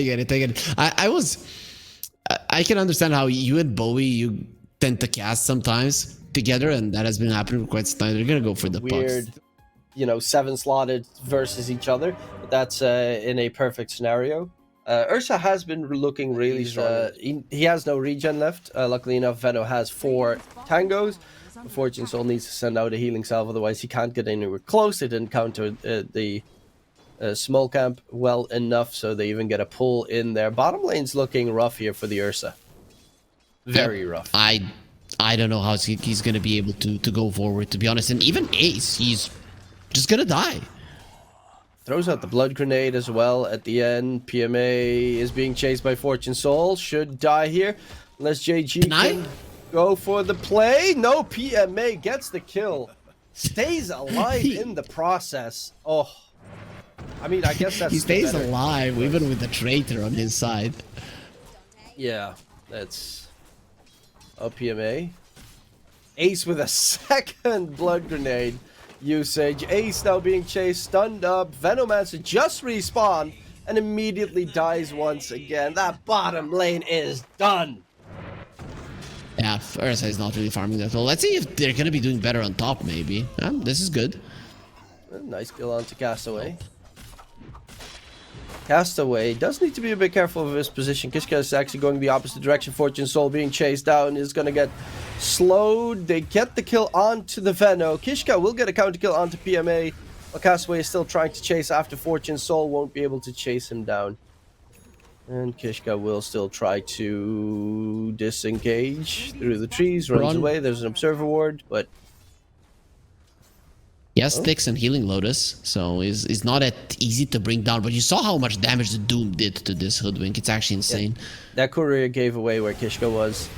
get it. I get it. I can understand how you and Bowie, you tend to cast sometimes together, and that has been happening for quite some time. They're gonna go for the weird, pucks. you know, 7 slotted versus each other. But that's in a perfect scenario. Ursa has been looking really strong. He has no regen left. Luckily enough, Veno has 4 tangos. Fortune Soul needs to send out a healing salve, otherwise he can't get anywhere close. They didn't counter the small camp well enough, so they even get a pull in there. Bottom lane's looking rough here for the Ursa. Very rough. I don't know how he's gonna be able to go forward, to be honest. And even Ace, he's just gonna die. Throws out the blood grenade as well at the end. PMA is being chased by Fortune Soul. Should die here. Unless JG can go for the play. No, PMA gets the kill. Stays alive in the process. Oh. I mean, I guess that's... He stays alive, even with the traitor on his side. Yeah, that's... Oh, PMA. Ace with a second blood grenade usage. Ace now being chased, stunned up. Venomancer just respawned and immediately dies once again. That bottom lane is done. Yeah, Ursa is not really farming that well. Let's see if they're gonna be doing better on top, maybe. This is good. Nice kill onto Castaway. Castaway does need to be a bit careful of his position. Kishka is actually going the opposite direction. Fortune Soul being chased down is going to get slowed. They get the kill onto the Veno. Kishka will get a counter kill onto PMA. While Castaway is still trying to chase after Fortune Soul. Won't be able to chase him down. And Kishka will still try to disengage through the trees. Runs away. There's an Observer Ward, but... Yes, Sticks and Healing Lotus, so is not that easy to bring down. But you saw how much damage the Doom did to this Hoodwink. It's actually insane. Yeah. That courier gave away where Kishka was.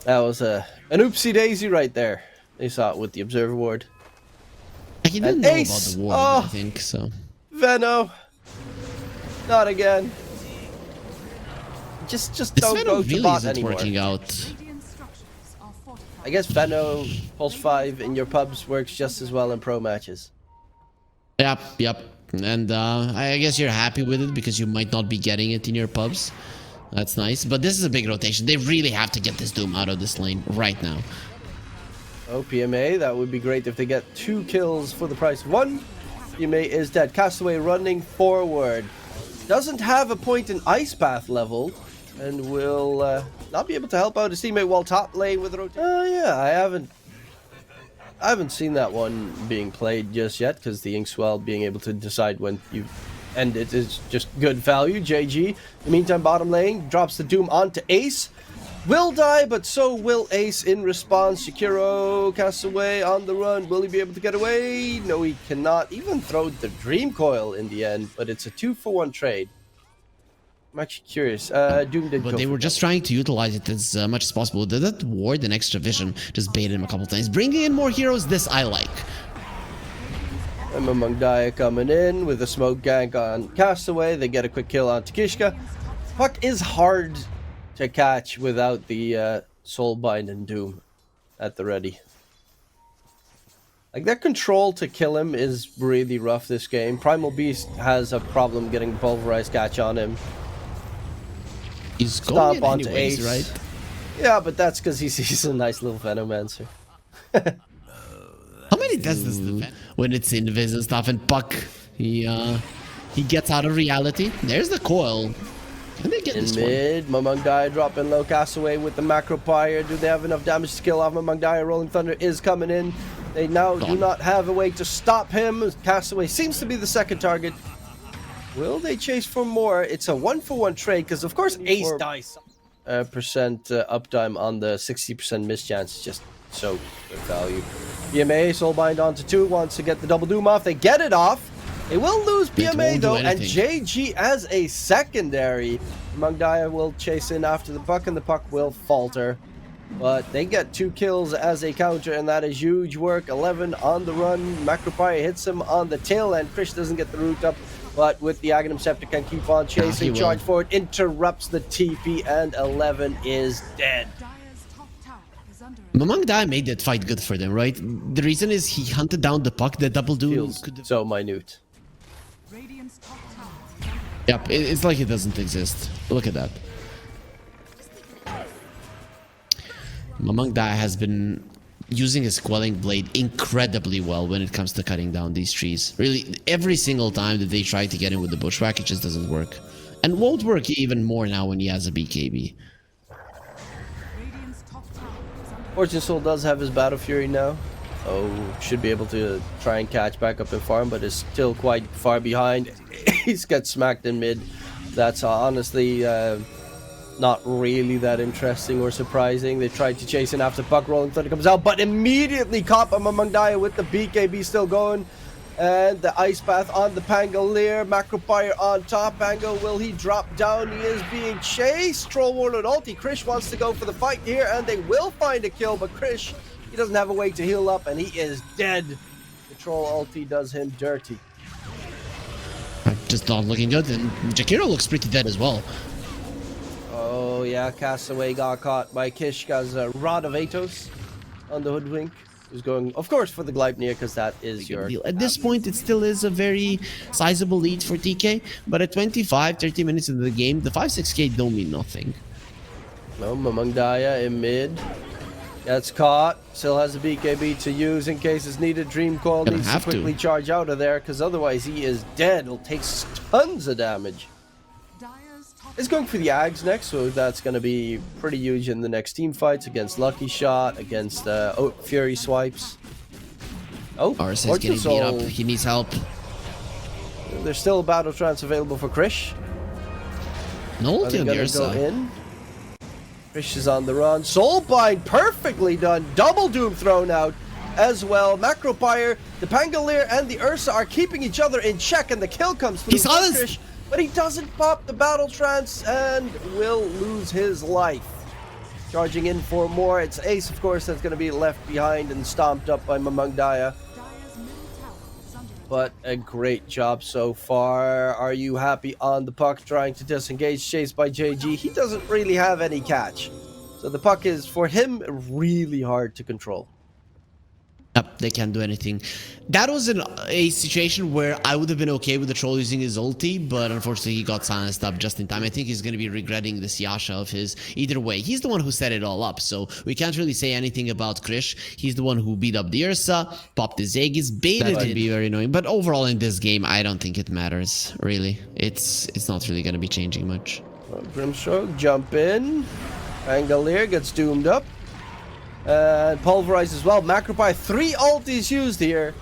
That was an oopsie daisy right there. They saw it with the Observer Ward. He didn't know about the ward, I think, so... Veno! Not again. Just don't go to bot anymore. Working out. I guess Veno Pulse 5 in your pubs works just as well in pro matches. Yep. And I guess you're happy with it because you might not be getting it in your pubs. That's nice. But this is a big rotation. They really have to get this Doom out of this lane right now. Oh, PMA. That would be great if they get 2 kills for the price of 1. PMA is dead. Castaway running forward. Doesn't have a point in Ice Path leveled. And will not be able to help out his teammate while top lane with the rotation. Yeah, I haven't seen that one being played just yet, because the Inkswell being able to decide when you end it is just good value. JG, in the meantime, bottom lane drops the Doom onto Ace. Will die, but so will Ace in response. Shakiro, Castaway on the run. Will he be able to get away? No, he cannot. Even throw the Dream Coil in the end, but it's a 2-for-1 trade. I'm actually curious. Doom did But they were just trying to utilize it as much as possible. That ward and extra vision just baited him a couple times. Bringing in more heroes, this I like. And MAMANG DAYA coming in with a smoke gank on Castaway. They get a quick kill on Kishka. Puck is hard to catch without the Soulbind and Doom at the ready. Like, their control to kill him is really rough this game. Primal Beast has a problem getting Pulverized catch on him. He's going in onto anyways, Ace. right? Yeah, but that's because he's a nice little Venomancer. How many does this defend? When it's invis and stuff, and Puck, he gets out of reality. There's the coil. Can they get this mid, MAMANG DAYA dropping low. Castaway with the macro pyre. Do they have enough damage to kill off MAMANG DAYA? Rolling Thunder is coming in. They now do not have a way to stop him. Castaway seems to be the second target. Will they chase for more? It's a 1-for-1 trade, because of course Ace dies. Percent uptime on the 60% miss chance is just so good value. PMA Soulbind onto 2, wants to get the double Doom off. They get it off. They will lose PMA though, and JG as a secondary. MAMANG DAYA will chase in after the Puck, and the Puck will falter. But they get 2 kills as a counter, and that is huge work. 11 on the run. Macropire hits him on the tail end. Krish doesn't get the root up, but with the Aghanim Scepter can keep on chasing. Charge forward, interrupts the TP, and 11 is dead. MAMANG DAYA made that fight good for them, right? The reason is he hunted down the Puck, the double Doom. So minute. Yep, it's like it doesn't exist. Look at that. MAMANG DAYA has been using his quelling blade incredibly well when it comes to cutting down these trees. Really, every single time that they try to get him with the bushwhack, it just doesn't work. And won't work even more now when he has a BKB. Fortune Soul does have his Battle Fury now. Oh, should be able to try and catch back up and farm, but is still quite far behind. He's got smacked in mid. That's honestly not really that interesting or surprising. They tried to chase in after Puck. Rolling Thunder comes out, but immediately caught by MAMANG DAYA with the BKB still going. And the Ice Path on the Pangolier. Macropire on top. Pango, will he drop down? He is being chased. Troll Warlord ulti. Krish wants to go for the fight here, and they will find a kill, but Krish, he doesn't have a way to heal up, and he is dead. The Troll ulti does him dirty. Just not looking good, and Jakiro looks pretty dead as well. Oh yeah, Castaway got caught by Kishka's Rod of Atos on the Hoodwink. Who's going, of course, for the Gleipnir, because that is your deal. At this point, it still is a very sizable lead for TK, but at 25-30 minutes into the game, the 5-6k don't mean nothing. No, MAMANG DAYA in mid. Gets caught. Still has a BKB to use in case it's needed. Dream Coil needs to quickly charge out of there, because otherwise he is dead. He'll take tons of damage. It's going for the Ags next, so that's going to be pretty huge in the next team fights against Lucky Shot, against Fury Swipes. Oh, RS is getting beat up. He needs help. There's still a Battle Trance available for Krish. No ulti on the Ursa. Krish is on the run. Soulbind, perfectly done. Double Doom thrown out as well. Macropire, the Pangolier, and the Ursa are keeping each other in check, and the kill comes through Krish. But he doesn't pop the Battle Trance and will lose his life. Charging in for more. It's Ace, of course, that's going to be left behind and stomped up by MAMANG DAYA. But a great job so far. Are you happy on the Puck trying to disengage? Chased by JG. He doesn't really have any catch. So the Puck is, for him, really hard to control. Yep, they can't do anything. That was a situation where I would have been okay with the troll using his ulti, but unfortunately he got silenced up just in time. I think he's going to be regretting this Yasha of his. Either way, he's the one who set it all up, so we can't really say anything about Krish. He's the one who beat up the Ursa, popped the Aegis, baited. That would be very annoying, but overall in this game, I don't think it matters, really. It's not really going to be changing much. Grimstroke, jump in. Pangolier gets doomed up. Pulverize as well. Macropie, 3 ultis used here.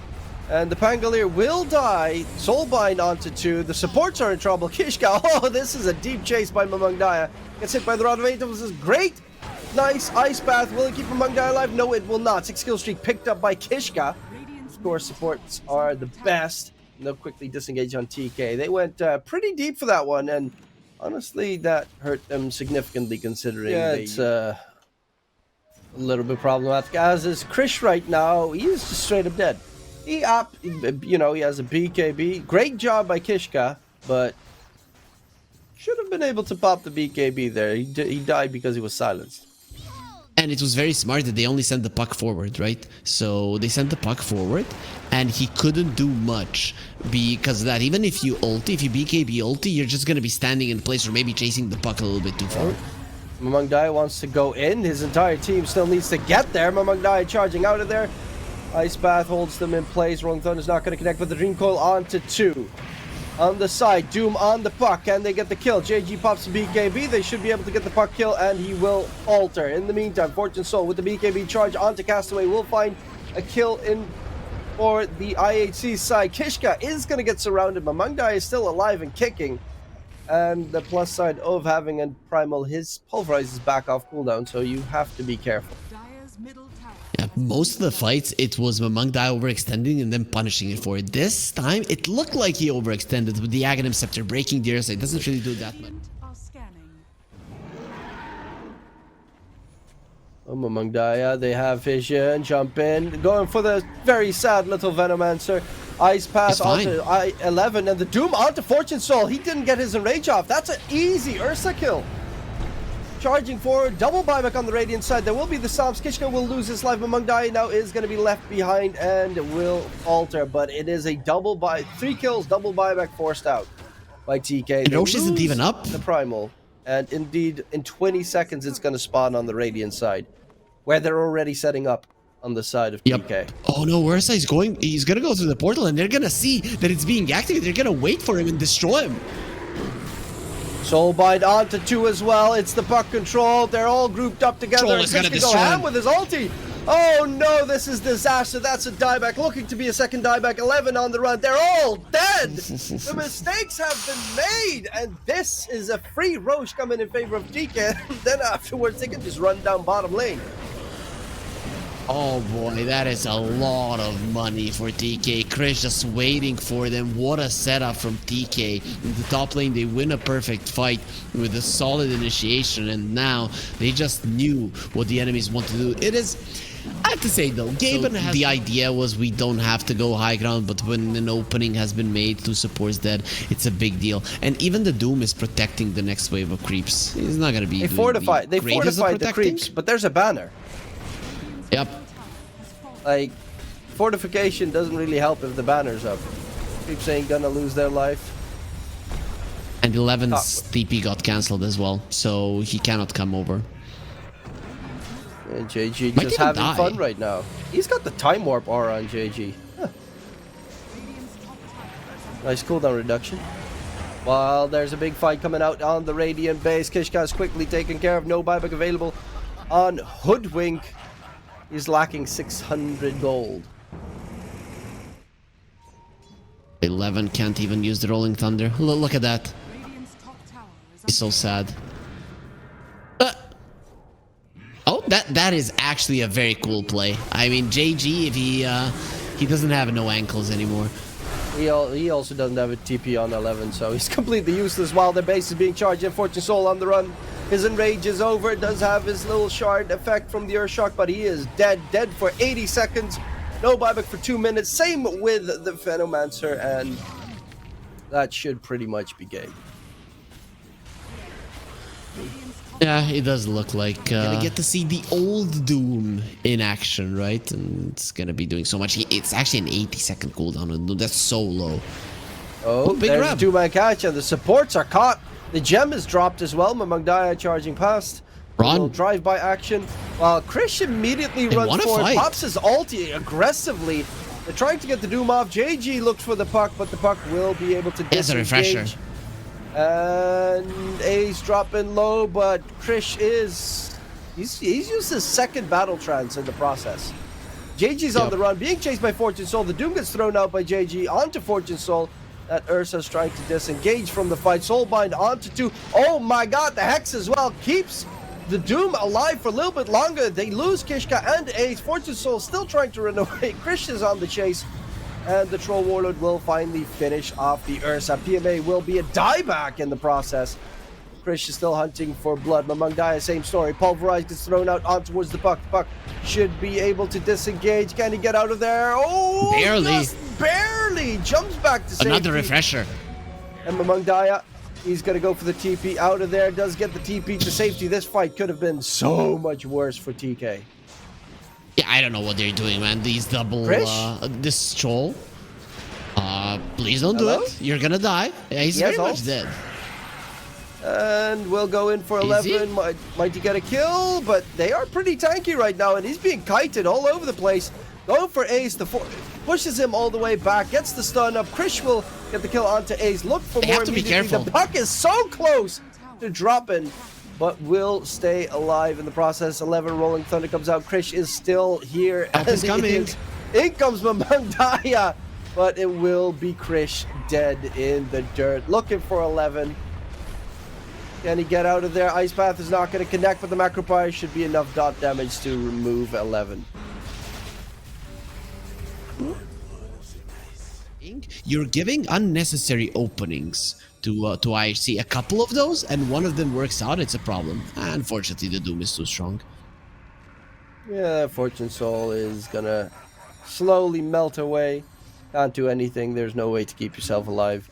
And the Pangolier will die. Soulbind onto 2. The supports are in trouble. Kishka, oh, this is a deep chase by MAMANG DAYA. Gets hit by the Rod of Atos. This is great. Nice Ice Path. Will it keep MAMANG DAYA alive? No, it will not. 6 kill streak picked up by Kishka. Of course, supports are the best. And they'll quickly disengage on TK. They went pretty deep for that one. And honestly, that hurt them significantly considering it's a little bit problematic. As is Krish right now, he is just straight up dead. He has a BKB. Great job by Kishka, but should have been able to pop the BKB there. He died because he was silenced. And it was very smart that they only sent the puck forward, right? So they sent the puck forward, and he couldn't do much because of that. Even if you ulti, if you BKB ulti, you're just going to be standing in place or maybe chasing the puck a little bit too far. MAMANG DAYA wants to go in. His entire team still needs to get there. MAMANG DAYA charging out of there. Ice Path holds them in place. Rolling Thunder is not going to connect with the Dream Coil onto 2. On the side, Doom on the puck. Can they get the kill? JG pops the BKB. They should be able to get the puck kill, and he will alter. In the meantime, Fortune Soul with the BKB charge onto Castaway will find a kill in for the IHC side. Kishka is going to get surrounded. MAMANG DAYA is still alive and kicking. And the plus side of having a Primal, his Pulverize is back off cooldown, so you have to be careful. Yeah, most of the fights, it was MAMANG DAYA overextending and then punishing it for it. This time, it looked like he overextended with the Aghanim Scepter breaking the Ursa. It doesn't really do that much. MAMANG DAYA, they have vision, jump in, going for the very sad little Venomancer. Ice Path onto I-11, and the Doom onto Fortune Soul. He didn't get his enrage off. That's an easy Ursa kill. Charging forward, double buyback on the Radiant side. There will be the Psalms. Kishka will lose his life. MAMANG DAYA now is going to be left behind and will alter, but it is a double buy, 3 kills, double buyback forced out by TK. And Roche isn't even up. The Primal. And indeed, in 20 seconds, it's going to spawn on the Radiant side, where they're already setting up on the side of TK. Oh no, Ursa is going. He's going to go through the portal, and they're going to see that it's being activated. They're going to wait for him and destroy him. Soulbind onto 2 as well. It's the puck control. They're all grouped up together. Troll is going to go ham with his ulti. Oh no, this is disaster. That's a dieback. Looking to be a second dieback. 11 on the run. They're all dead. The mistakes have been made. And this is a free Roche coming in favor of DK. Then afterwards, they can just run down bottom lane. Oh boy, that is a lot of money for TK. Chris just waiting for them. What a setup from TK. In the top lane, they win a perfect fight with a solid initiation, and now they just knew what the enemies want to do. It is, I have to say though, Gaben has the idea was we don't have to go high ground, but when an opening has been made, 2 supports dead, it's a big deal. And even the Doom is protecting the next wave of creeps. He's not gonna be. They fortified the creeps, but there's a banner. Yep. Like, fortification doesn't really help if the banner's up. Creeps ain't gonna lose their life. And 11's TP got cancelled as well, so he cannot come over. And JG just having fun right now. He's got the time warp aura on JG. Huh. Nice cooldown reduction. While there's a big fight coming out on the Radiant base, Kishka's quickly taken care of. No buyback available on Hoodwink. He's lacking 600 gold. 11 can't even use the Rolling Thunder. Look at that. He's so sad. Oh, that is actually a very cool play. I mean, JG, if he doesn't have no ankles anymore. He also doesn't have a TP on 11, so he's completely useless while their base is being charged. And Fortune Soul on the run. His enrage is over. Does have his little shard effect from the Earth Shock, but he is dead for 80 seconds. No buyback for 2 minutes. Same with the Phenomancer, and that should pretty much be game. Yeah, it does look like gonna get to see the old Doom in action, right? And it's gonna be doing so much. It's actually an 80-second cooldown, and that's so low. Oh, big there's a 2-man catch, and the supports are caught. The gem is dropped as well. MAMANG DAYA charging past. Run. Drive-by action. While Krish immediately runs forward, pops his ulti aggressively. They're trying to get the Doom off. JG looked for the puck, but the puck will be able to disengage. It's a refresher. And Ace dropping low, but Krish is... He's used his second battle trance in the process. JG's on the run, being chased by Fortune Soul. The Doom gets thrown out by JG onto Fortune Soul. That Ursa's trying to disengage from the fight. Soulbind onto 2. Oh my god, the Hex as well keeps the Doom alive for a little bit longer. They lose Kishka and Ace. Fortune Soul still trying to run away. Krish is on the chase. And the Troll Warlord will finally finish off the Ursa. PMA will be a dieback in the process. Krish is still hunting for blood. MAMANG DAYA, same story. Pulverized gets thrown out on towards the puck. The puck should be able to disengage. Can he get out of there? Oh, barely. Just barely. Jumps back to safety. Another refresher. And MAMANG DAYA, he's going to go for the TP out of there. Does get the TP to safety. This fight could have been so much worse for TK. Yeah, I don't know what they're doing, man. These double, this troll. Please don't do it. You're gonna die. Yeah, he's very much dead. And we'll go in for 11. Might he get a kill? But they are pretty tanky right now, and he's being kited all over the place. Going for Ace. The pushes him all the way back. Gets the stun up. Krish will get the kill onto Ace. Look for more immediately. Be careful. The puck is so close to dropping, but will stay alive in the process. 11 Rolling Thunder comes out. Krish is still here. Help is coming. In comes MAMANG DAYA, but it will be Krish dead in the dirt. Looking for 11. Can he get out of there? Ice Path is not going to connect, but the Macro Pyre should be enough dot damage to remove 11. You're giving unnecessary openings to IHC. A couple of those, and one of them works out, it's a problem. Unfortunately, the Doom is too strong. Yeah, Fortune Soul is gonna slowly melt away. Can't do anything. There's no way to keep yourself alive.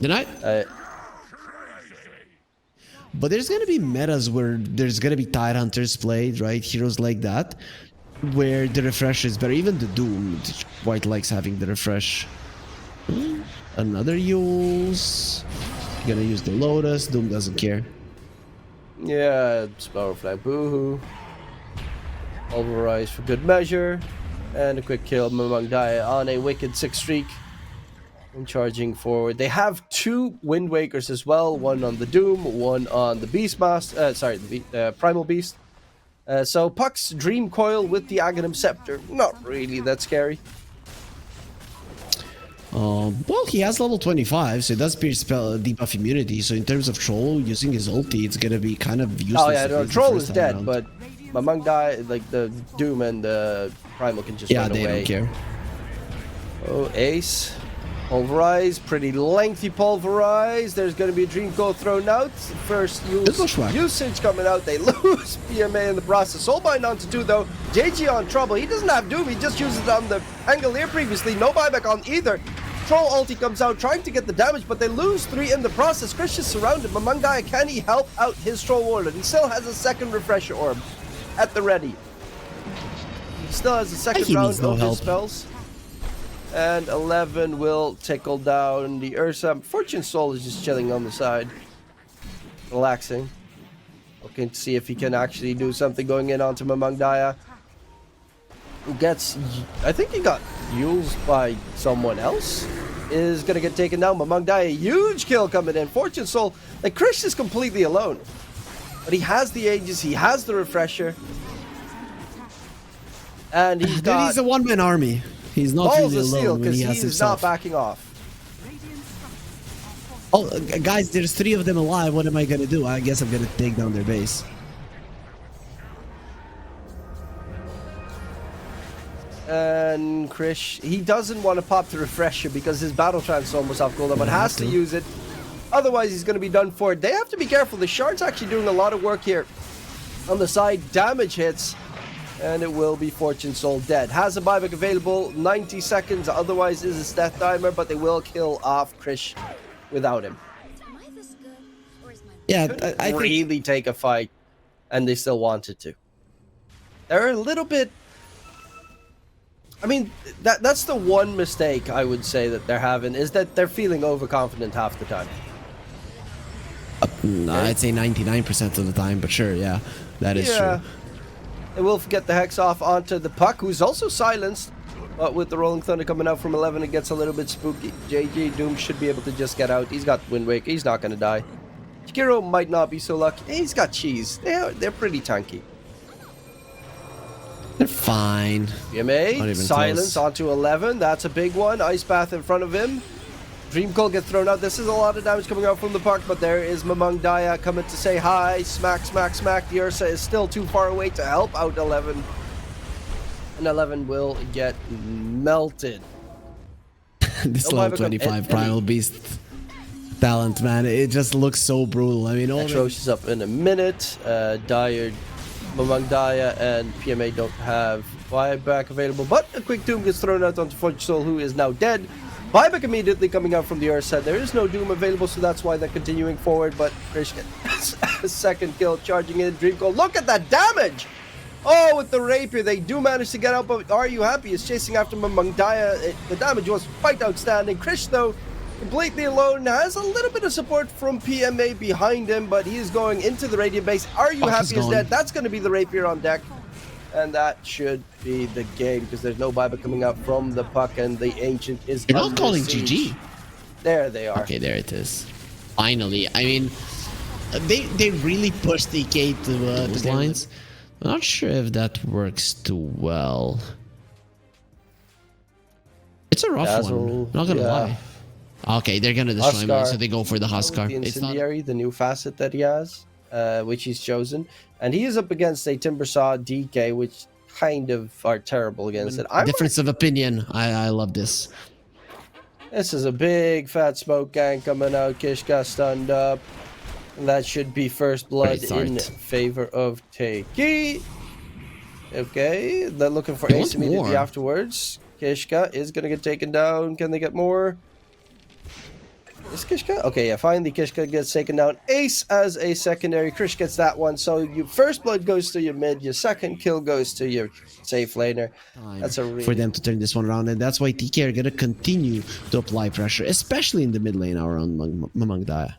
But there's gonna be metas where there's gonna be Tidehunters played, right? Heroes like that, where the refresh is better. Even the Doom quite likes having the refresh. Another use. Gonna use the Lotus. Doom doesn't care. Yeah, Power Flag Boohoo. Pulverize for good measure. And a quick kill. MAMANG DAYA on a wicked 6 streak. And charging forward. They have 2 Wind Wakers as well. One on the Doom, one on the Beastmaster. Sorry, the Primal Beast. So Puck's Dream Coil with the Aghanim Scepter. Not really that scary. Well, he has level 25, so it does pierce spell debuff immunity. So in terms of Troll, using his ulti, it's gonna be kind of useless. Oh yeah, no, Troll is dead, but MAMANG DAYA, like the Doom and the Primal can just run away. Yeah, they don't care. Oh, Ace. Pulverize, pretty lengthy pulverize. There's going to be a Dream Coil thrown out. First usage coming out. They lose PMA in the process. Soulbind on to 2 though. JG on trouble. He doesn't have Doom. He just uses it on the Angolier previously. No buyback on either. Troll ulti comes out trying to get the damage, but they lose 3 in the process. Chris is surrounded. MAMANG DAYA, can he help out his Troll Warlord? He still has a second Refresher Orb at the ready. He still has a second round of his spells. And 11 will tickle down the Ursa. Fortune Soul is just chilling on the side. Relaxing. Looking to see if he can actually do something going in onto MAMANG DAYA. Who gets... I think he got used by someone else. Is going to get taken down. MAMANG DAYA, huge kill coming in. Fortune Soul. Like, Krish is completely alone. But he has the Aegis. He has the Refresher. And he's got... He's a one-man army. He's not really alone when he has he's himself. not backing off. Oh, guys, there's 3 of them alive. What am I gonna do? I guess I'm gonna take down their base. And Krish, he doesn't want to pop the Refresher because his Battle Trance almost off cooldown, but has to use it. Otherwise, he's going to be done for. They have to be careful. The Shard's actually doing a lot of work here on the side. Damage hits. And it will be Fortune Soul dead. Has a buyback available, 90 seconds, otherwise is a death timer, but they will kill off Krish without him. Yeah, I really take a fight, and they still wanted to. They're a little bit... I mean, that's the one mistake I would say that they're having, is that they're feeling overconfident half the time. I'd say 99% of the time, but sure, yeah, that is true. They will get the Hex off onto the Puck, who's also silenced. But with the Rolling Thunder coming out from 11, it gets a little bit spooky. JG Doom should be able to just get out. He's got Wind Waker. He's not going to die. Shikiro might not be so lucky. He's got Cheese. They're pretty tanky. They're fine. PMA, silence onto 11. That's a big one. Ice Bath in front of him. Dream Coil gets thrown out. This is a lot of damage coming out from the Puck, but there is MAMANG DAYA coming to say hi. Smack, smack, smack. The Ursa is still too far away to help out 11. And 11 will get melted. This level 25 Primal Beast talent, man. It just looks so brutal. I mean, Atrocious up in a minute. MAMANG DAYA and PMA don't have buyback available, but a quick Doom gets thrown out onto Fortune Soul, who is now dead. Buyback immediately coming out from the Ursa. There is no Doom available, so that's why they're continuing forward. But Krish gets a second kill, charging in. Dream Coil. Look at that damage! Oh, with the Rapier, they do manage to get out, but Are You Happy is chasing after MAMANG DAYA. The damage was quite outstanding. Krish, though, completely alone, has a little bit of support from PMA behind him, but he is going into the Radiant base. Are You Happy is dead. That's going to be the Rapier on deck. And that should be the game, because there's no buyback coming out from the Puck, and the Ancient is You're not calling GG. There they are. Okay, there it is. Finally. I mean, they really pushed the K to the lines. I'm not sure if that works too well. It's a rough one. Not gonna lie. Okay, they're gonna destroy me, so they go for the Huskar. The Incendiary, the new facet that he has, which he's chosen. And he is up against a Timbersaw DK, which kind of are terrible against it. Difference of opinion. I love this. This is a big fat smoke gang coming out. Kish got stunned up. And that should be first blood in favor of Takei. Okay, they're looking for Ace immediately afterwards. Kishka is going to get taken down. Can they get more? Is Kishka? Okay, yeah, finally Kishka gets taken down. Ace as a secondary. Krish gets that one. So your first blood goes to your mid. Your second kill goes to your safe laner. That's a really... for them to turn this one around. And that's why TK are going to continue to apply pressure, especially in the mid lane around MAMANG DAYA.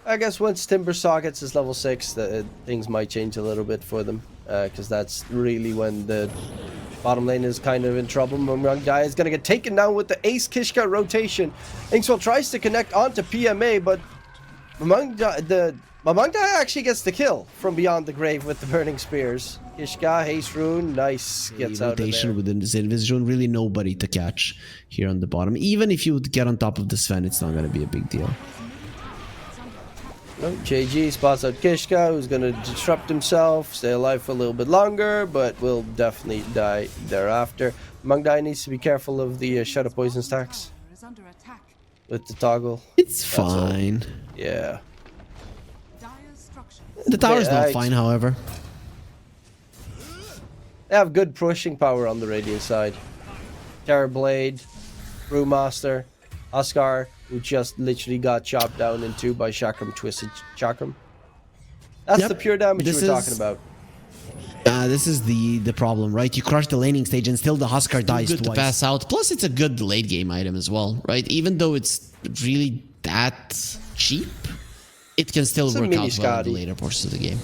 I guess once Timbersaw gets his level 6, things might change a little bit for them. Because that's really when the bottom lane is kind of in trouble. MAMANG DAYA is going to get taken down with the Ace Kishka rotation. Inkswell tries to connect onto PMA, but MAMANG DAYA actually gets the kill from beyond the grave with the burning spears. Kishka, Haste Rune, nice, gets out of there. Within the Invis Rune, really nobody to catch here on the bottom. Even if you would get on top of the Sven, it's not going to be a big deal. No, JG spots out Kishka, who's going to disrupt himself, stay alive for a little bit longer, but will definitely die thereafter. MAMANG DAYA needs to be careful of the Shadow Poison stacks with the toggle. It's fine. Yeah. The tower's not fine, however. They have good pushing power on the Radiant side. Terrorblade, Brewmaster, Huskar, who just literally got chopped down in two by Chakram Twisted Chakram. That's the pure damage you were talking about. This is the problem, right? You crush the laning stage and still the Huskar dies twice. To pass out. Plus, it's a good late game item as well, right? Even though it's really that cheap, it can still work out well in the later portions of the game.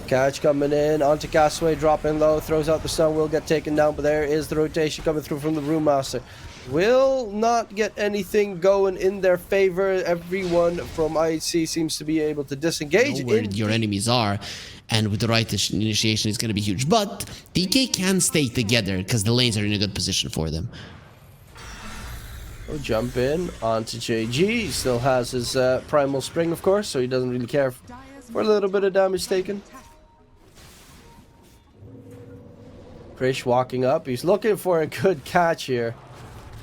Catch coming in, onto Castaway, dropping low, throws out the stun, will get taken down, but there is the rotation coming through from the Brewmaster. Will not get anything going in their favor. Everyone from IHC seems to be able to disengage. Know where your enemies are, and with the right initiation, it's going to be huge. But DK can stay together because the lanes are in a good position for them. We'll jump in onto JG. He still has his Primal Spring, of course, so he doesn't really care for a little bit of damage taken. Krish walking up. He's looking for a good catch here.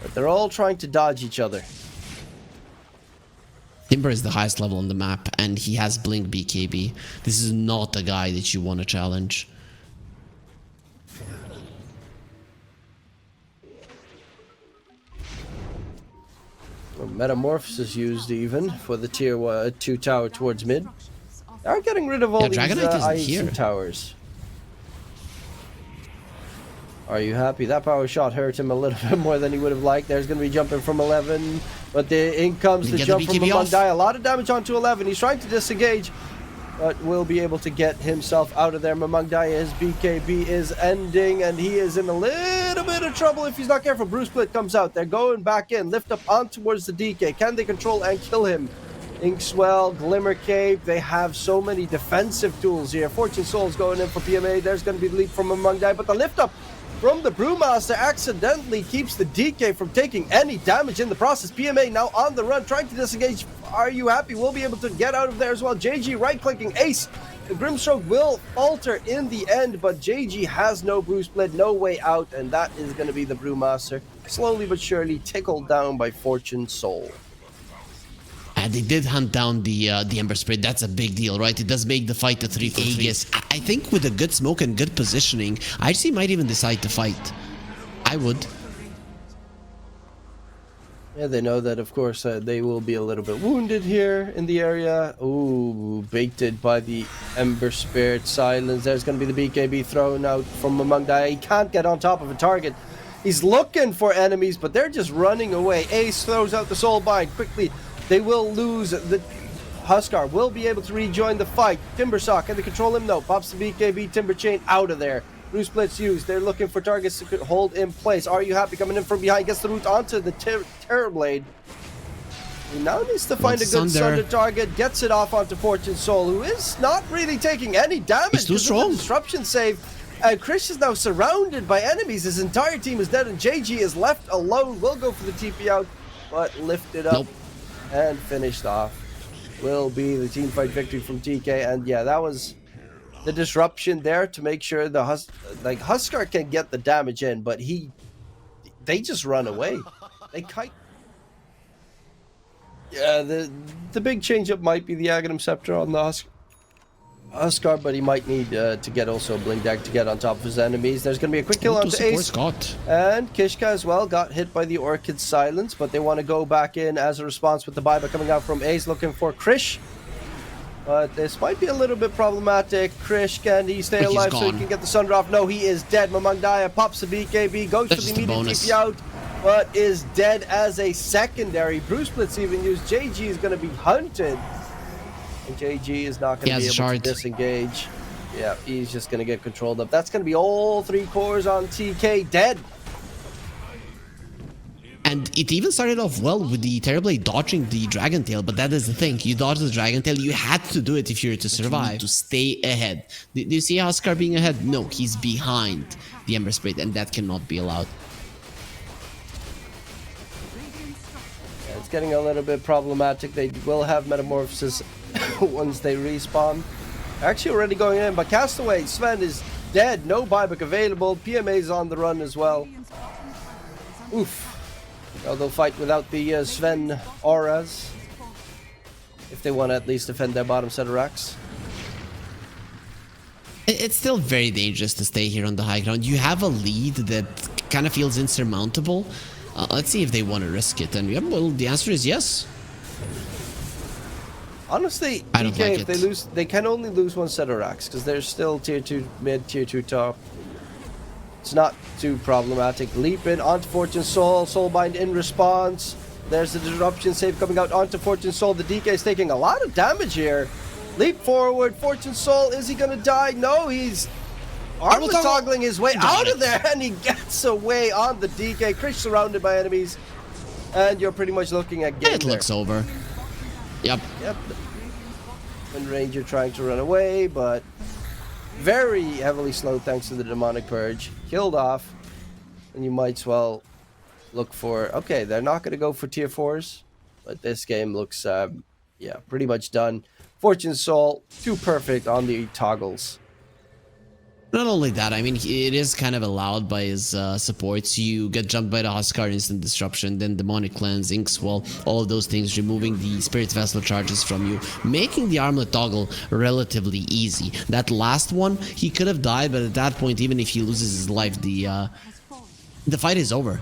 But they're all trying to dodge each other. Timber is the highest level on the map, and he has Blink BKB. This is not a guy that you want to challenge. Metamorphosis used even for the tier 2 tower towards mid. They're getting rid of all these IHC towers. Are you happy? That power shot hurt him a little bit more than he would have liked. There's going to be jumping from 11, but in comes the jump from MAMANG DAYA. A lot of damage onto 11. He's trying to disengage, but will be able to get himself out of there. MAMANG DAYA, his BKB is ending, and he is in a little bit of trouble if he's not careful. Bruce Split comes out. They're going back in. Lift up on towards the DK. Can they control and kill him? Inkswell, Glimmer Cape, they have so many defensive tools here. Fortune Soul's going in for PMA. There's going to be the leap from MAMANG DAYA, but the lift up from the Brewmaster accidentally keeps the DK from taking any damage in the process. PMA now on the run, trying to disengage. Are you happy? We'll be able to get out of there as well. JG right-clicking Ace. The Grimstroke will falter in the end, but JG has no Brew Split, no way out, and that is going to be the Brewmaster. Slowly but surely tickled down by Fortune Soul. And they did hunt down the Ember Spirit. That's a big deal, right? It does make the fight a 3-for-3. Aegis. I think with a good smoke and good positioning, IHC might even decide to fight. I would. Yeah, they know that, of course, they will be a little bit wounded here in the area. Ooh, baited by the Ember Spirit. Silence. There's going to be the BKB thrown out from MAMANG DAYA. He can't get on top of a target. He's looking for enemies, but they're just running away. Ace throws out the Soul Bind quickly. They will lose. The Huskar will be able to rejoin the fight. Timbersaw, can they control him? No. Pops the BKB, Timber Chain out of there. Blue Split's used. They're looking for targets to hold in place. Are you happy coming in from behind? Gets the root onto the Terrorblade. He now needs to find a good Sunder target. Gets it off onto Fortune Soul, who is not really taking any damage. He's too strong. Disruption save. Krish is now surrounded by enemies. His entire team is dead, and JG is left alone. Will go for the TP out, but lifted up and finished off. Will be the team fight victory from TK, and yeah, that was the disruption there to make sure the Huskar can get the damage in, but they just run away. They kite. Yeah, the big change up might be the Aghanim Scepter on the Huskar, but he might need to get also a Blink Deck to get on top of his enemies. There's going to be a quick kill onto Ace. And Kishka as well got hit by the Orchid Silence, but they want to go back in as a response with the buyback coming out from Ace, looking for Krish. But this might be a little bit problematic. Krish, can he stay alive so he can get the Sunder off? No, he is dead. MAMANG DAYA pops the BKB, goes for the immediate TP out. but is dead as a secondary. Bruce Blitz even used. JG is going to be hunted. And JG is not going to be able to disengage. Yeah, he's just going to get controlled up. That's going to be all 3 cores on TK dead. And it even started off well with the Terrorblade dodging the Dragon Tail, but that is the thing. You dodge the Dragon Tail, you had to do it if you were to survive, to stay ahead. Do you see Huskar being ahead? No, he's behind the Ember Spirit, and that cannot be allowed. Yeah, it's getting a little bit problematic. They will have Metamorphosis once they respawn. Actually already going in, but Castaway, Sven is dead. No buyback available. PMA is on the run as well. Oof. Oh, they'll fight without the Sven auras if they want to at least defend their bottom set of racks. It's still very dangerous to stay here on the high ground. You have a lead that kind of feels insurmountable. Let's see if they want to risk it. And yeah, well, the answer is yes. Honestly, I don't DK, like if they lose, they can only lose 1 set of racks because they're still tier 2 mid, tier 2 top. It's not too problematic. Leap in onto Fortune Soul. Soulbind in response. There's the disruption save coming out onto Fortune Soul. The DK is taking a lot of damage here. Leap forward. Fortune Soul. Is he going to die? No, he's armor toggling his way out of there. And he gets away on the DK. Krish surrounded by enemies. And you're pretty much looking at game. It looks over. Yep. Yep. And Ranger trying to run away, but very heavily slowed thanks to the Demonic Purge. Killed off. And you might as well look for... Okay, they're not going to go for tier 4s. But this game looks, yeah, pretty much done. Fortune Soul, too perfect on the toggles. Not only that, I mean, it is kind of allowed by his supports. You get jumped by the Huskar, instant disruption, then Demonic Cleanse, Inkswell, all of those things, removing the Spirit Vessel charges from you, making the armlet toggle relatively easy. That last one, he could have died, but at that point, even if he loses his life, the fight is over.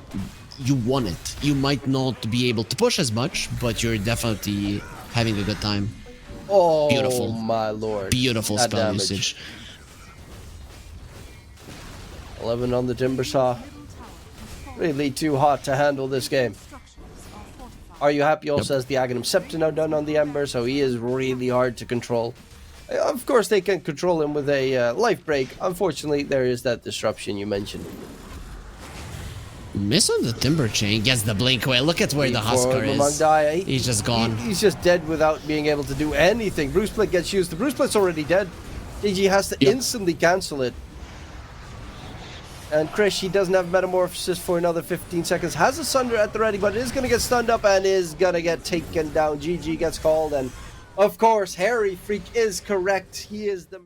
You won it. You might not be able to push as much, but you're definitely having a good time. Oh, beautiful, my lord. Beautiful spell usage. 11 on the Timber Saw. Really too hot to handle this game. Are you happy? Also has the Aghanim Septon now done on the Ember, so he is really hard to control. Of course, they can control him with a life break. Unfortunately, there is that disruption you mentioned. Miss on the Timber Chain, gets the blink away. Look at where the Huskar is. DAYA. He's just gone. He's just dead without being able to do anything. Bruce Split gets used. The Bruce Split's already dead. DG has to instantly cancel it. And Krish, he doesn't have Metamorphosis for another 15 seconds. Has a Sunder at the ready, but is going to get stunned up and is going to get taken down. GG gets called. And, of course, Harry Freak is correct. He is the...